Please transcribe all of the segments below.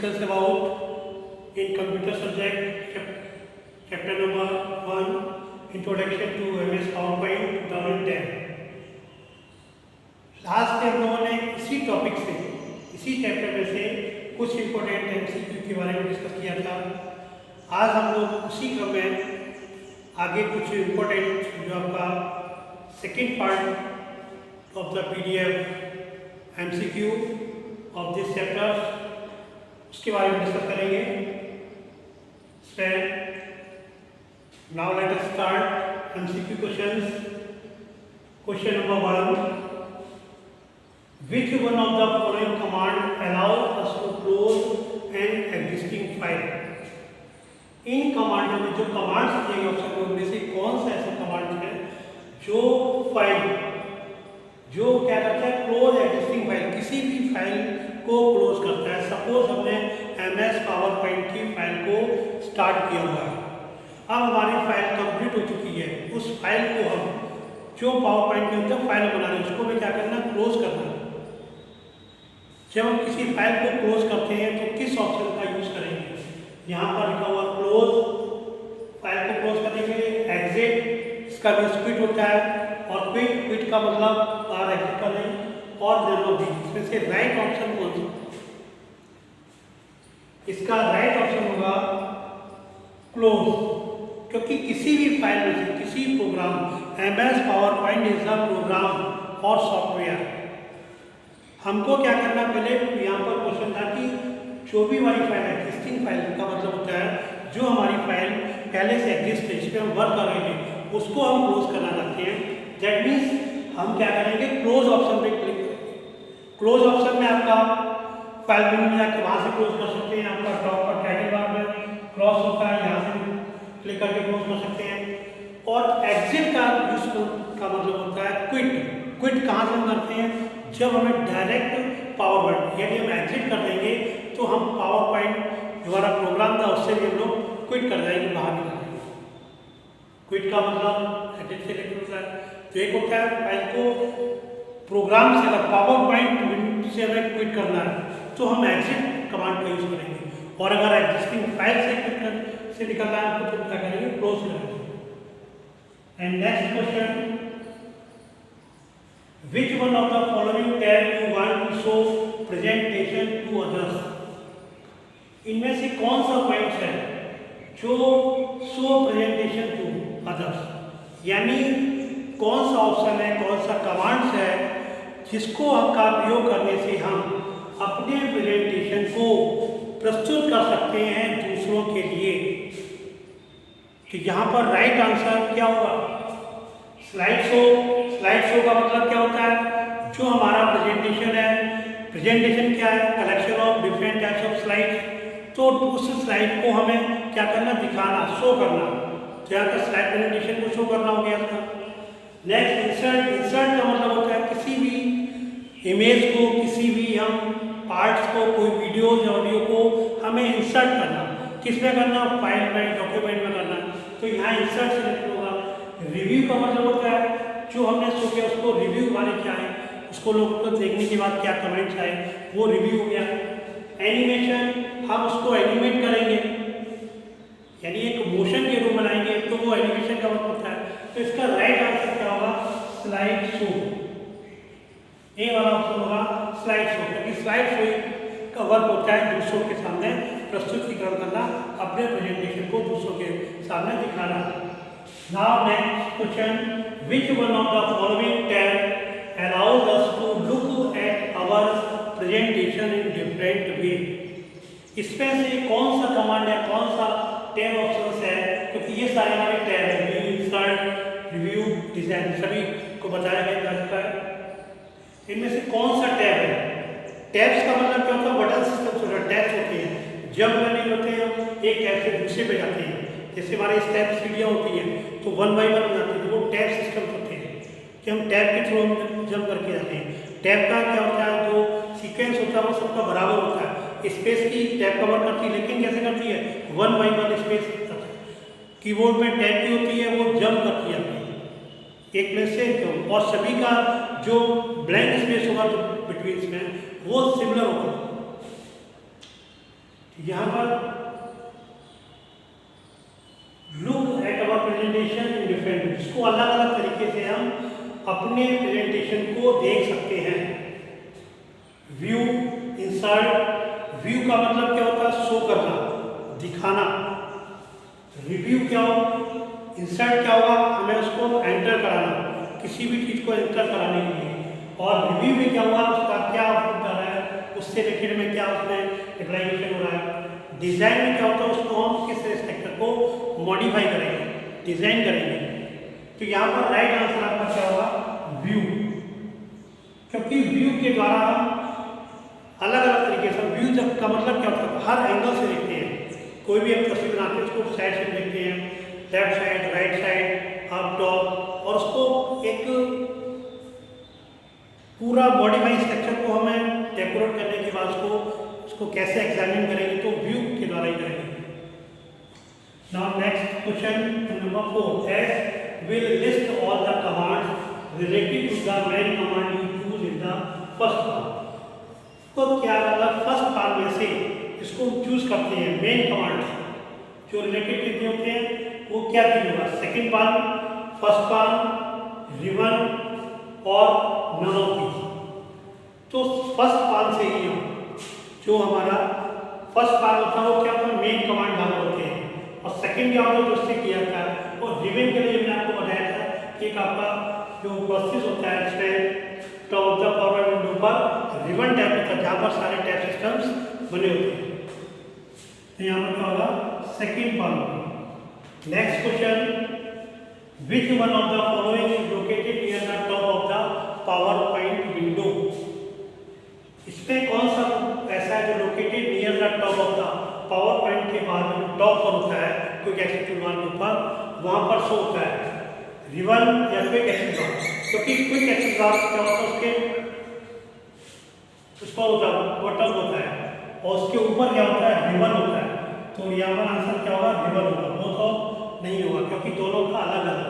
discuss about in computer subject chapter number 1 introduction to MS PowerPoint 2010। Last में हम लोगों ने इसी टॉपिक से इसी चैप्टर में से कुछ इम्पोर्टेंट MCQ के बारे में डिस्कस किया था। आज हम लोग उसी क्रम में आगे कुछ इम्पोर्टेंट जो आपका second part of the PDF MCQ of this chapter उसके बारे में डिस्कस करेंगे। Now let us start MCQ questions. Question number 1, which one of the following command allows us to close an existing file? इन कमांडों में जो commands दिए गए option में उनमें से कौन सा ऐसा कमांड है जो फाइल जो क्या करता है, क्लोज एग्जिस्टिंग फाइल, किसी भी फाइल को क्लोज करता है। सपोज हमने MS PowerPoint की फाइल को स्टार्ट किया हुआ है, अब हमारी फाइल कंप्लीट हो चुकी है। उस फाइल को हम जो PowerPoint के अंदर फाइल बना रहे हैं उसको भी क्या करना, क्लोज करना है। जब हम किसी फाइल को क्लोज करते हैं तो किस ऑप्शन का यूज करेंगे? यहाँ पर लिखा हुआ क्लोज, फाइल को क्लोज करने के लिए एग्जिट, इसका भी क्विट होता है, और क्विट का मतलब बाहर एग्जिट कर दें, और दोनों भी। इसमें से राइट ऑप्शन कौन सा? इसका राइट ऑप्शन होगा क्लोज, क्योंकि किसी भी फाइल में से किसी program, MS PowerPoint is a program और सॉफ्टवेयर। हमको क्या करना, पहले यहाँ पर क्वेश्चन था कि जो भी हमारी फाइल है, एग्जिस्टिंग फाइल का मतलब होता है जो हमारी फाइल पहले से एग्जिस्ट है, जिस पर हम वर्क कर रहे हैं, उसको हम क्लोज करना चाहते हैं। दैट मीन्स हम क्या करेंगे, क्लोज ऑप्शन पे क्लिक करेंगे। क्लोज ऑप्शन में आपका फाइल मेनू में जाकर वहाँ से क्लोज कर सकते हैं। आपका टॉप पर टाइटल बार में क्रॉस होता है, यहाँ से क्लिक करके क्लोज कर सकते हैं। और एग्जिट का यूज का मतलब होता है क्विट। क्विट कहाँ से हम करते हैं? जब हमें डायरेक्ट PowerPoint, यदि हम एग्जिट कर देंगे तो हम PowerPoint जो हमारा प्रोग्राम था उससे भी हम लोग क्विट कर जाएंगे, बाहर निकल जाएंगे। क्विट का मतलब एडिट से लेकर होता है। तो एक होता है फाइल को प्रोग्राम से, अगर PowerPoint से हमें क्विट करना है तो हम एग्जिट कमांड का यूज करेंगे, और अगर एग्जिस्टिंग फाइल से निकलना है तो क्या करेंगे, क्लोज करेंगे। And next question, which one of the following tab you want to show presentation to others? इनमें से कौन सा पॉइंट है जो शो प्रेजेंटेशन टू अदर्स, यानी कौन सा ऑप्शन है, कौन सा कमांड्स है जिसको का उपयोग करने से हम अपने प्रेजेंटेशन को प्रस्तुत कर सकते हैं दूसरों के लिए। तो यहाँ पर राइट आंसर क्या होगा? Slide show. स्लाइड शो का मतलब क्या होता है? जो हमारा प्रेजेंटेशन है, प्रेजेंटेशन क्या है, collection of different types of slides. तो उस स्लाइड को हमें क्या करना, दिखाना, शो करना। तो यहाँ पर स्लाइड प्रेजेंटेशन को शो करना हो गया था। Next insert. इंसर्ट का मतलब होता है किसी भी इमेज को, किसी भी हम पार्ट्स को, कोई वीडियो या ऑडियो को हमें इंसर्ट करना। किस में करना? फाइल में, डॉक्यूमेंट में करना। तो यहाँ इंसर्ट सिलेक्ट होगा। रिव्यू का मतलब होता है जो हमने शो किया उसको रिव्यू हमारे क्या है, उसको लोगों को देखने के बाद क्या कमेंट्स आए, वो रिव्यू हो गया। एनिमेशन, हम उसको एनिमेट करेंगे, यानी एक मोशन के रूप बनाएंगे, तो वो एनिमेशन का वर्क होता है। तो इसका राइट आंसर क्या होगा? Slide show. ए वाला ऑप्शन होगा स्लाइड शो, क्योंकि स्लाइड शो का वर्क होता है दूसरों के सामने प्रस्तुतिकरण करना, अपने प्रेजेंटेशन को दूसरों के सामने दिखाना। Now next question, which one of the following tab allows us to look at our presentation in different way? इसमें से कौन सा कमांड है, कौन सा टैब ऑप्शन है? क्योंकि ये सारे हमारे टैब है, व्यू, इंसर्ट, रिव्यू, डिजाइन, सभी को बताया गया है। इनमें से कौन सा टैब है? टैब्स का मतलब क्या होता है? बटन सिस्टम से टैब्स होते हैं, जब नहीं होते हैं, एक टैब से दूसरे पे जाते हैं। जैसे हमारे स्टेप सीढ़ियाँ होती हैं तो 1 बाय 1 हो जाती है, वो टैब सिस्टम होते हैं कि हम टैब के थ्रू जंप करके जाते हैं। टैब का क्या होता है, जो सीक्वेंस होता है वो सबका बराबर होता है। स्पेस की टैब कवर करती है, लेकिन कैसे करती है? 1 बाय 1 स्पेस करती है। कीबोर्ड में टैब की होती है, वो जंप करती है एक प्लेस से, और सभी का जो ब्लैंक स्पेस होगा तो बिटवीन में वो सिमिलर होगा। यहाँ पर look at our presentation in different, इसको अलग अलग तरीके से हम अपने प्रेजेंटेशन को देख सकते हैं। व्यू, इंसर्ट, व्यू का मतलब क्या होता है? शो करना, दिखाना। रिव्यू क्या हो, इंसर्ट क्या होगा? हमें उसको एंटर कराना, किसी भी चीज़ को एंटर कराने के लिए। और रिव्यू में क्या हुआ, उसका क्या आउटपुट आ रहा है, उससे रिलेटेड में क्या उसमें रियलाइजेशन हो रहा है। डिज़ाइन में क्या होता है, उसको हम किस स्ट्रक्चर को मॉडिफाई करेंगे, डिज़ाइन करेंगे। तो यहाँ पर राइट आंसर आपका क्या होगा? व्यू, क्योंकि व्यू के द्वारा हम अलग अलग तरीके से, व्यू जब का मतलब क्या होता है? हर एंगल से देखते हैं। कोई भी हम तस्वीर बनाते हैं उसको साइड से देखते हैं, left side, right side, up down, और उसको एक पूरा मॉडिफाई स्ट्रक्चर को हमें डेकोरेट करने के बाद उसको कैसे एग्जामिन करेंगे, तो व्यू के द्वारा ही करेंगे। Now next question number 4, as will list all the commands related to the main command you choose in the first part. तो क्या मतलब फर्स्ट पार्ट में से इसको चूज करते हैं मेन कमांड जो रिलेटेड कितने होते हैं, वो क्या चीज होगा? सेकेंड पार्ट, फर्स्ट पार्ट, रिवन और नन ऑफ दीज। तो फर्स्ट पार्ट से ही हम जो हमारा फर्स्ट पार्ट होता है वो क्या होता है? मेन कमांड डाल होते हैं। और सेकंड क्या होता है जो उससे किया था। और रिवन के लिए मैंने आपको बताया था कि एक आपका जो प्रोसेस होता है इसमें top of the power window पर रिवन टैब होता है जहाँ पर सारे टैब सिस्टम्स बने होते हैं। तो यहाँ पर क्या होगा? Second part. Next question, which one of the following is located near the top of the power point window. इसमें कौन सा ऐसा है जो located near the top of the power point के बाद टॉप पर होता है, क्विक एक्शन टूलबार के ऊपर, वहां पर शो होता है रिवन या क्विक एक्शन बार। क्योंकि क्विक एक्शन बार क्या होता है, उसका होता है बटन होता है और उसके ऊपर क्या होता है? रिवन होता है। तो यहाँ पर आंसर क्या होगा? रिवन होगा, वो तो नहीं होगा क्योंकि दोनों का अलग अलग,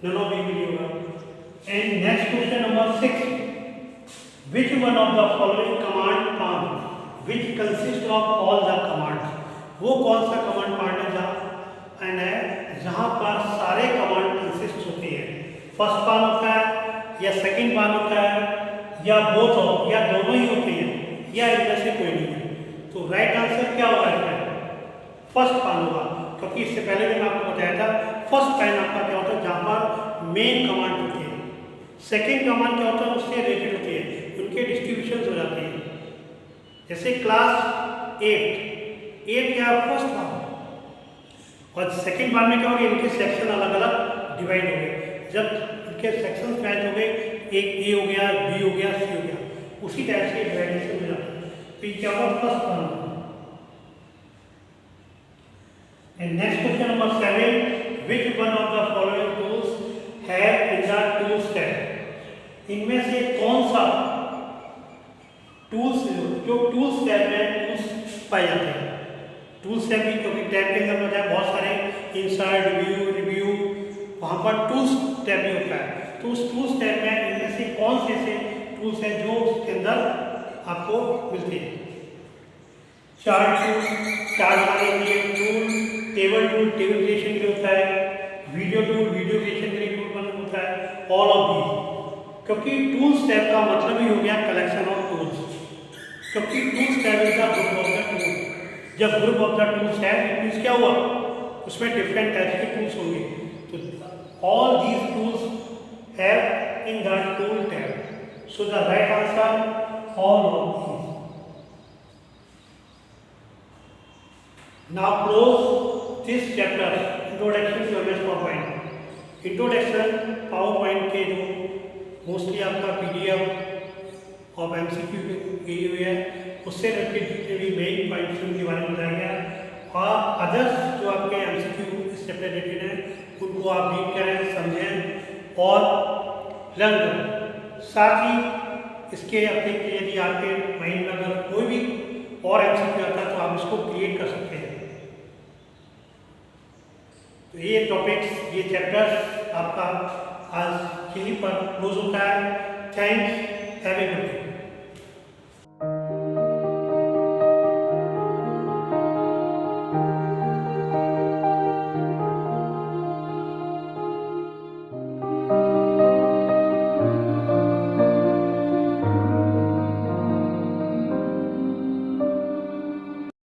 नन ऑफ दीज नहीं होगा। And next question number 6, which one of the following command part which consists of all the commands। वो कौन सा कमांड पार्ट है जहाँ पर सारे कमांड कंसिस्ट होते हैं? फर्स्ट पार्ट होता है या सेकंड पार्ट होता है या बोथ हो या दोनों ही होते हैं या इनमें से कोई नहीं है? तो राइट आंसर क्या होगा इसमें? फर्स्ट पार्ट होगा, क्योंकि इससे पहले भी मैं आपको बताया था फर्स्ट पार्ट आपका क्या होता है जहाँ पर मेन कमांड होती है। सेकंड कमांड क्या होता है? उससे रिलेटेड होती है, उनके डिस्ट्रीब्यूशन हो जाते हैं। जैसे क्लास 8 क्या फर्स्ट पार्ट, और सेकंड पार्ट में क्या हो गया? इनके सेक्शन अलग अलग डिवाइड हो गए। जब इनके सेक्शन डिवाइड हो गए, एक ए हो गया, बी हो गया, सी हो गया, उसी टाइप से डिवाइडेशन हो जाता है। तो ये क्या होगा? First part. And next question number 7, which one of the following tools have in the tools tab. इनमें से कौन सा टूल्स जो टूल्स टैब में टूल्स पाए जाते हैं? टूल्स टैब भी, क्योंकि टैब के अंदर होता है बहुत सारे इंसर्ट, व्यू, रिव्यू, वहाँ पर टूल्स टैब भी होता है। तो उस टूल्स टैब में इनमें से कौन से ऐसे टूल्स हैं जो उसके अंदर आपको मिलते हैं? चार्ट टूल, चार्ट बनाने के लिए tool, table tool, table creation के लिए होता है, वीडियो टूल, वीडियो क्रिएशन के लिए टूल बना होता है, ऑल ऑफ दीज। क्योंकि टूल्स टैब का मतलब ही हो गया कलेक्शन ऑफ टूल्स, क्योंकि tools tab is the group of the tools. जब ग्रुप ऑफ द टूल्स है इट मींस क्या हुआ? उसमें डिफरेंट टाइप्स के टूल्स होंगे। तो all these tools have in the tool tab. So the right answer all of these. Now close this chapter, introduction to MS PowerPoint. Introduction PowerPoint के जो mostly आपका PDF और MCQ के हुए है उससे रिलेटेड जितने भी मेन पॉइंट्स उनके बारे में बताया गया, और अदर्स जो आपके MCQ इससे रिलेटेड हैं उनको आप रीड करें, समझें और लर्न करें। साथ ही इसके अपने यदि आपके माइंड में अगर कोई भी और MCQ आता है तो आप इसको क्रिएट कर सकते हैं। तो ये टॉपिक्स, ये चैप्टर्स आपका आज यहीं पर क्लोज होता है। Thanks, have a good day.